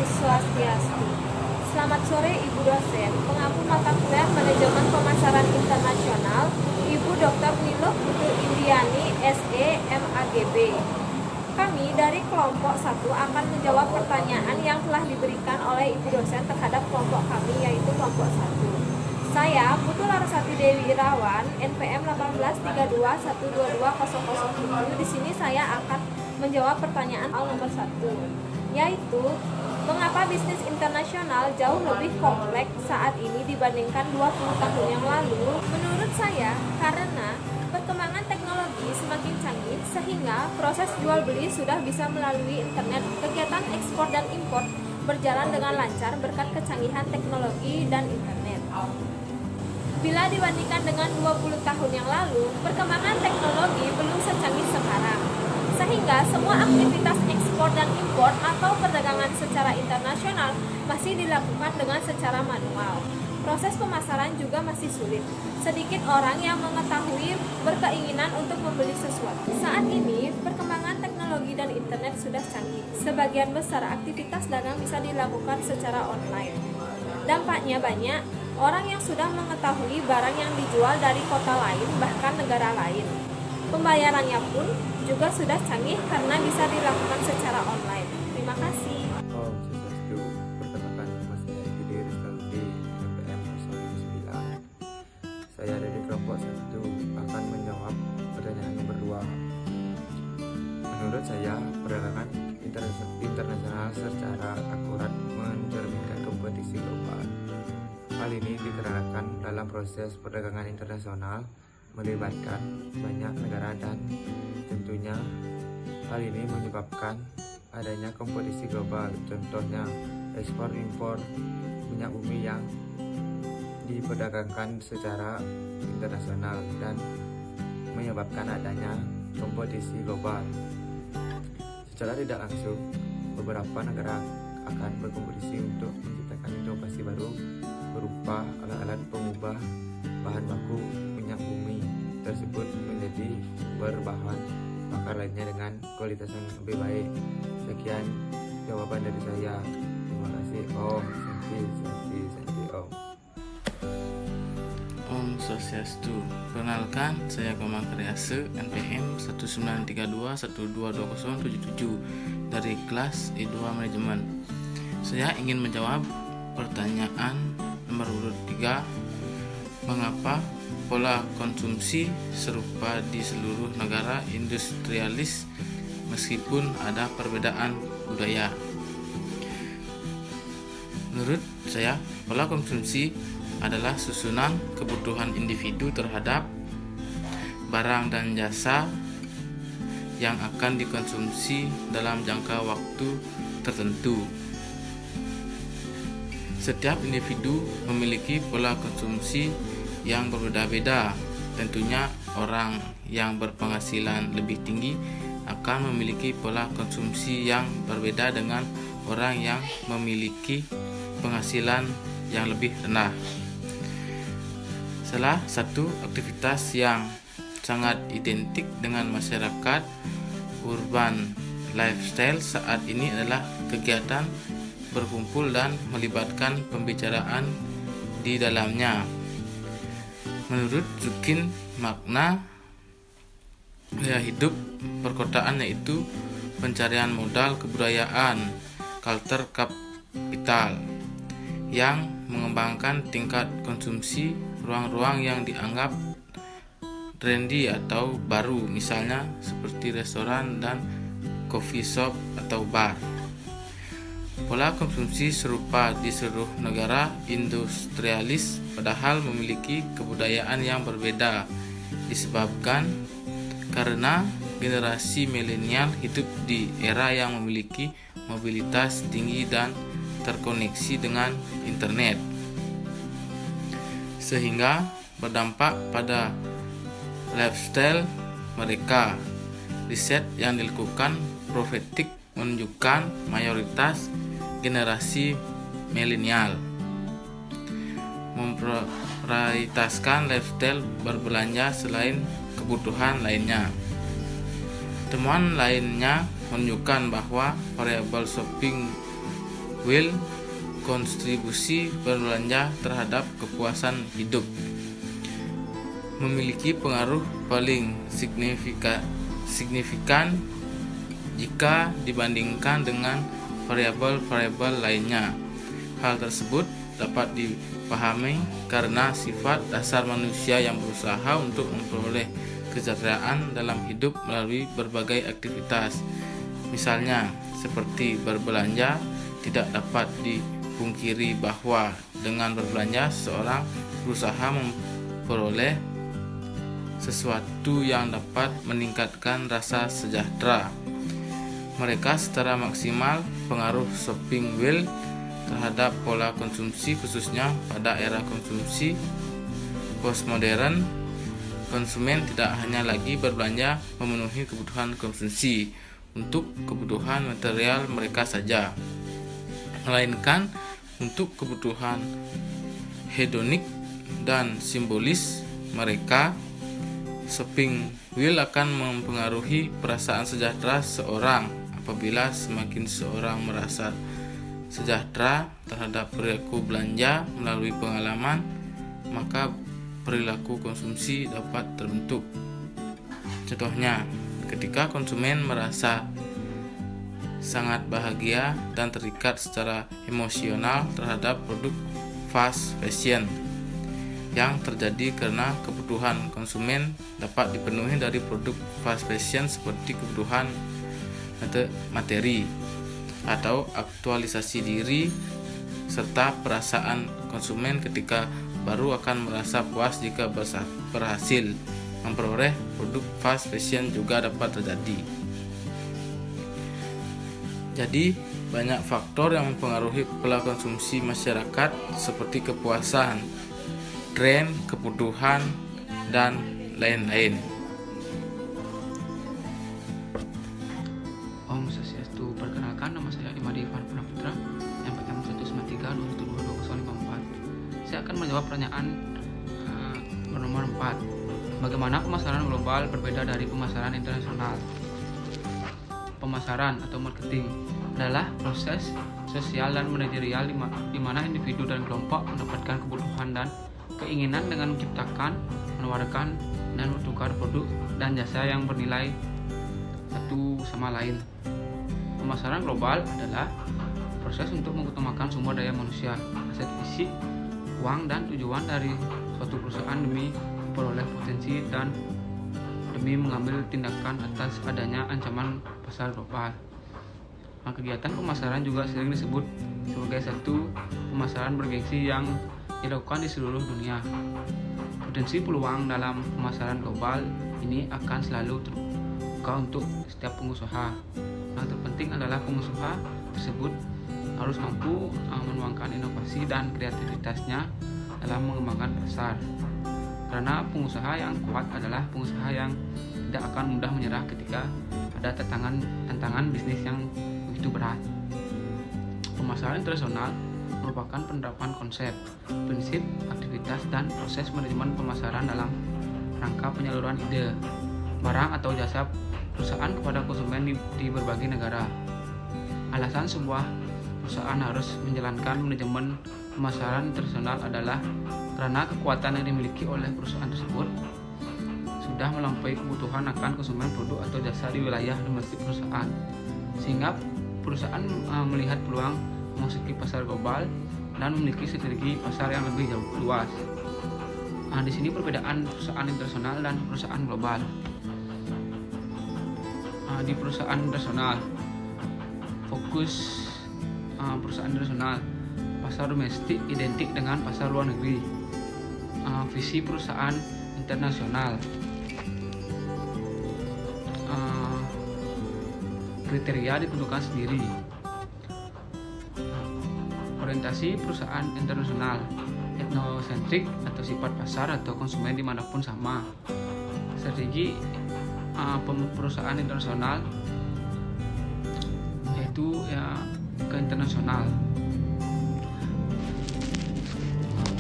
Swastiastu. Selamat sore Ibu dosen, pengampu mata kuliah Manajemen Pemasaran Internasional, Ibu Dr. Nilo Putu Indiani, SE, MAGB. Kami dari kelompok 1 akan menjawab pertanyaan yang telah diberikan oleh Ibu dosen terhadap kelompok kami, yaitu kelompok 1. Saya, Putu Larasati Dewi Irawan, NPM 18321220007. Di sini saya akan menjawab pertanyaan nomor 1, yaitu mengapa bisnis internasional jauh lebih kompleks saat ini dibandingkan 20 tahun yang lalu? Menurut saya, karena perkembangan teknologi semakin canggih sehingga proses jual beli sudah bisa melalui internet. Kegiatan ekspor dan impor berjalan dengan lancar berkat kecanggihan teknologi dan internet. Bila dibandingkan dengan 20 tahun yang lalu, perkembangan teknologi belum secanggih sekarang. Sehingga semua aktivitas ekspor dan impor atau perdagangan secara internasional masih dilakukan dengan secara manual. Proses pemasaran juga masih sulit. Sedikit orang yang mengetahui berkeinginan untuk membeli sesuatu. Saat ini, perkembangan teknologi dan internet sudah canggih. Sebagian besar aktivitas dagang bisa dilakukan secara online. Dampaknya banyak. Orang yang sudah mengetahui barang yang dijual dari kota lain, bahkan negara lain. Pembayarannya pun juga sudah canggih karena bisa dilakukan secara online. Terima kasih. Om Swastiastu. Perkenalkan, nama saya Yudi Rizaldi, NPM 09. Saya dari kelompok 1 akan menjawab pertanyaan nomor 2. Menurut saya, perdagangan internasional secara akurat mencerminkan kompetisi global. Hal ini dikarenakan dalam proses perdagangan internasional melibatkan banyak negara dan tentunya hal ini menyebabkan adanya kompetisi global. Contohnya ekspor impor minyak bumi yang diperdagangkan secara internasional dan menyebabkan adanya kompetisi global. Secara tidak langsung, beberapa negara akan berkompetisi untuk menciptakan inovasi baru berupa alat-alat pengubah bahan baku minyak bumi tersebut menjadi berbahan bakar lainnya dengan kualitas yang lebih baik. Sekian jawaban dari saya. Terima kasih. Om Santi Om. Om Swastiastu. Perkenalkan, saya Komang Kriase, NPM 19321222077 dari kelas I2 Manajemen. Saya ingin menjawab pertanyaan nomor urut 3. Mengapa pola konsumsi serupa di seluruh negara industrialis meskipun ada perbedaan budaya? Menurut saya, pola konsumsi adalah susunan kebutuhan individu terhadap barang dan jasa yang akan dikonsumsi dalam jangka waktu tertentu. Setiap individu memiliki pola konsumsi yang berbeda-beda. Tentunya orang yang berpenghasilan lebih tinggi akan memiliki pola konsumsi yang berbeda dengan orang yang memiliki penghasilan yang lebih rendah. Salah satu aktivitas yang sangat identik dengan masyarakat urban lifestyle saat ini adalah kegiatan berkumpul dan melibatkan pembicaraan di dalamnya. Menurut Zukin, makna gaya hidup perkotaan yaitu pencarian modal kebudayaan, culture capital, yang mengembangkan tingkat konsumsi ruang-ruang yang dianggap trendy atau baru, misalnya seperti restoran dan coffee shop atau bar. Pola konsumsi serupa di seluruh negara industrialis padahal memiliki kebudayaan yang berbeda disebabkan karena generasi milenial hidup di era yang memiliki mobilitas tinggi dan terkoneksi dengan internet, sehingga berdampak pada lifestyle mereka. Riset yang dilakukan Profetik menunjukkan mayoritas generasi milenial memprioritaskan lifestyle berbelanja selain kebutuhan lainnya. Temuan lainnya menunjukkan bahwa variabel shopping will kontribusi berbelanja terhadap kepuasan hidup memiliki pengaruh paling signifikan jika dibandingkan dengan variabel-variabel lainnya. Hal tersebut dapat dipahami karena sifat dasar manusia yang berusaha untuk memperoleh kesejahteraan dalam hidup melalui berbagai aktivitas. Misalnya, seperti berbelanja, tidak dapat dipungkiri bahwa dengan berbelanja seseorang berusaha memperoleh sesuatu yang dapat meningkatkan rasa sejahtera. Mereka secara maksimal pengaruh shopping wheel terhadap pola konsumsi, khususnya pada era konsumsi postmodern. Konsumen tidak hanya lagi berbelanja memenuhi kebutuhan konsumsi untuk kebutuhan material mereka saja, melainkan untuk kebutuhan hedonik dan simbolis mereka. Shopping wheel akan mempengaruhi perasaan sejahtera seorang. Apabila semakin seorang merasa sejahtera terhadap perilaku belanja melalui pengalaman, maka perilaku konsumsi dapat terbentuk. Contohnya, ketika konsumen merasa sangat bahagia dan terikat secara emosional terhadap produk fast fashion, yang terjadi karena kebutuhan konsumen dapat dipenuhi dari produk fast fashion seperti kebutuhan materi atau aktualisasi diri, serta perasaan konsumen ketika baru akan merasa puas jika berhasil memperoleh produk fast fashion juga dapat terjadi. Jadi, banyak faktor yang mempengaruhi pola konsumsi masyarakat seperti kepuasan, tren, kebutuhan, dan lain-lain. Om Swastiastu. Perkenalkan, nama saya Imadi Ivan Putra, MPM 193 2024. Saya akan menjawab pertanyaan nomor 4. Bagaimana pemasaran global berbeda dari pemasaran internasional? Pemasaran atau marketing adalah proses sosial dan manajerial di mana individu dan kelompok mendapatkan kebutuhan dan keinginan dengan menciptakan, menawarkan, dan bertukar produk dan jasa yang bernilai satu sama lain. Pemasaran global adalah proses untuk mengutamakan sumber daya manusia, aset fisik, uang, dan tujuan dari suatu perusahaan demi memperoleh potensi dan demi mengambil tindakan atas adanya ancaman pasar global. Kegiatan pemasaran juga sering disebut sebagai satu pemasaran bergengsi yang dilakukan di seluruh dunia. Potensi peluang dalam pemasaran global ini akan selalu terbuka untuk setiap pengusaha. Yang terpenting adalah pengusaha tersebut harus mampu menuangkan inovasi dan kreativitasnya dalam mengembangkan pasar. Karena pengusaha yang kuat adalah pengusaha yang tidak akan mudah menyerah ketika ada tantangan bisnis yang begitu berat. Pemasaran internasional merupakan penerapan konsep, prinsip, aktivitas, dan proses manajemen pemasaran dalam rangka penyaluran ide, barang atau jasa perusahaan kepada konsumen di berbagai negara. Alasan sebuah perusahaan harus menjalankan manajemen pemasaran internasional adalah karena kekuatan yang dimiliki oleh perusahaan tersebut sudah melampaui kebutuhan akan konsumen produk atau jasa di wilayah domestik perusahaan, sehingga perusahaan melihat peluang memasuki pasar global dan memiliki strategi pasar yang lebih jauh luas. Di sini perbedaan perusahaan internasional dan perusahaan global. Di perusahaan internasional, fokus perusahaan internasional, pasar domestik identik dengan pasar luar negeri. Visi perusahaan internasional, kriteria ditentukan sendiri. Orientasi perusahaan internasional, etnosentrik atau sifat pasar atau konsumen dimanapun sama. Strategi perusahaan internasional yaitu ke internasional.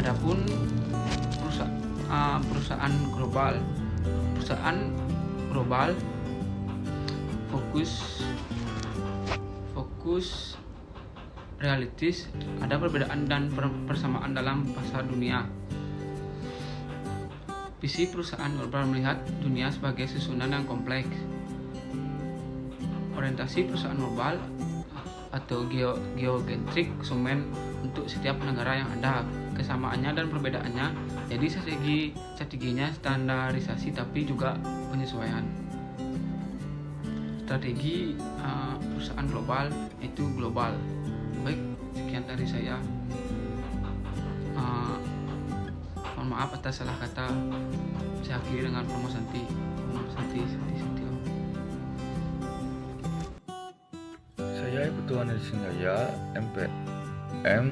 Adapun perusahaan global fokus realistis, ada perbedaan dan persamaan dalam pasar dunia. Visi perusahaan global melihat dunia sebagai susunan yang kompleks. Orientasi perusahaan global atau geocentrik konsumen untuk setiap negara yang ada, kesamaannya dan perbedaannya. Jadi strateginya standarisasi tapi juga penyesuaian. Strategi perusahaan global itu global. Baik, sekian dari saya. Mohon maaf atas salah kata. Saya akhiri dengan Promo Santi Setio. Saya Ketua Nadi Senjaya MPM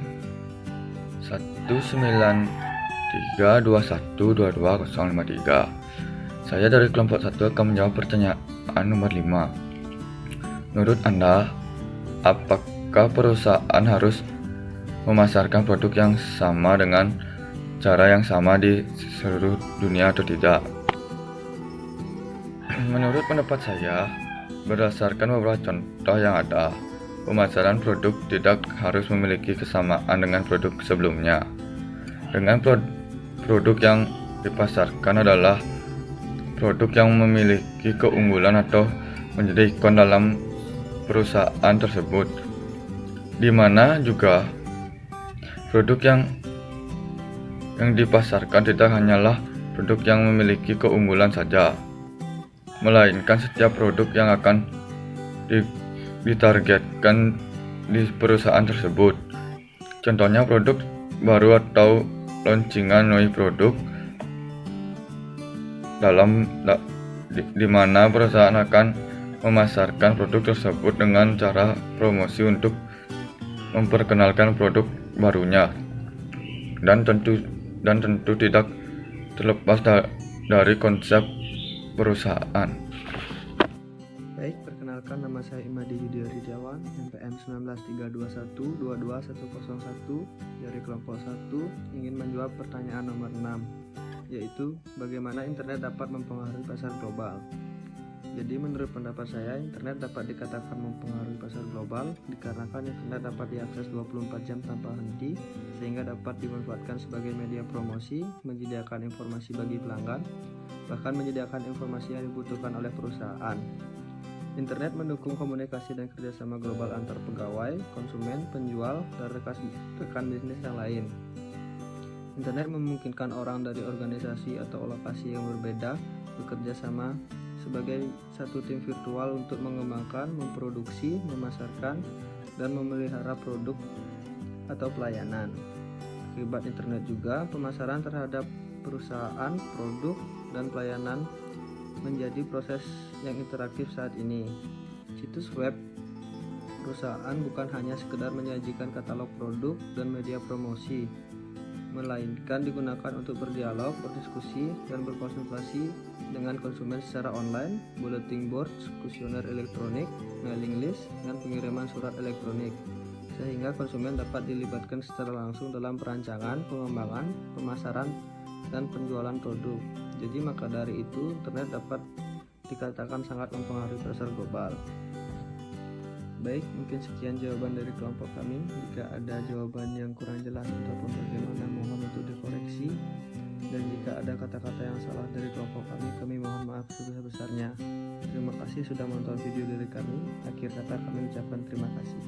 19321220053. Saya dari kelompok 1 akan menjawab pertanyaan nomor 5. Menurut Anda, apakah perusahaan harus memasarkan produk yang sama dengan cara yang sama di seluruh dunia atau tidak? Menurut pendapat saya, berdasarkan beberapa contoh yang ada, pemasaran produk tidak harus memiliki kesamaan dengan produk sebelumnya. Dengan produk yang dipasarkan adalah produk yang memiliki keunggulan atau menjadi ikon dalam perusahaan tersebut, di mana juga produk yang dipasarkan tidak hanyalah produk yang memiliki keunggulan saja, melainkan setiap produk yang akan ditargetkan di perusahaan tersebut. Contohnya produk baru atau launching-an produk di mana perusahaan akan memasarkan produk tersebut dengan cara promosi untuk memperkenalkan produk barunya, dan tentu tidak terlepas dari konsep perusahaan. Baik, perkenalkan nama saya Imadi Yudi Ridiawan, MPM 19321222101 dari kelompok 1, ingin menjawab pertanyaan nomor 6, yaitu bagaimana internet dapat mempengaruhi pasar global. Jadi menurut pendapat saya, internet dapat dikatakan mempengaruhi pasar global dikarenakan internet dapat diakses 24 jam tanpa henti, sehingga dapat dimanfaatkan sebagai media promosi, menyediakan informasi bagi pelanggan, bahkan menyediakan informasi yang dibutuhkan oleh perusahaan. Internet mendukung komunikasi dan kerjasama global antar pegawai, konsumen, penjual, dan rekan bisnis yang lain. Internet memungkinkan orang dari organisasi atau lokasi yang berbeda bekerja sama sebagai satu tim virtual untuk mengembangkan, memproduksi, memasarkan, dan memelihara produk atau pelayanan. Akibat internet juga, pemasaran terhadap perusahaan, produk, dan pelayanan menjadi proses yang interaktif saat ini. Situs web perusahaan bukan hanya sekedar menyajikan katalog produk dan media promosi, melainkan digunakan untuk berdialog, berdiskusi, dan berkonsultasi dengan konsumen secara online, bulletin board, kuesioner elektronik, mailing list, dan pengiriman surat elektronik, sehingga konsumen dapat dilibatkan secara langsung dalam perancangan, pengembangan, pemasaran, dan penjualan produk. Jadi maka dari itu internet dapat dikatakan sangat mempengaruhi pasar global. Baik, mungkin sekian jawaban dari kelompok kami. Jika ada jawaban yang kurang jelas ataupun bagaimana, mohon untuk dikoreksi. Dan jika ada kata-kata yang salah dari kelompok kami mohon maaf sebesar-besarnya. Terima kasih sudah menonton video dari kami. Akhir kata kami ucapkan terima kasih.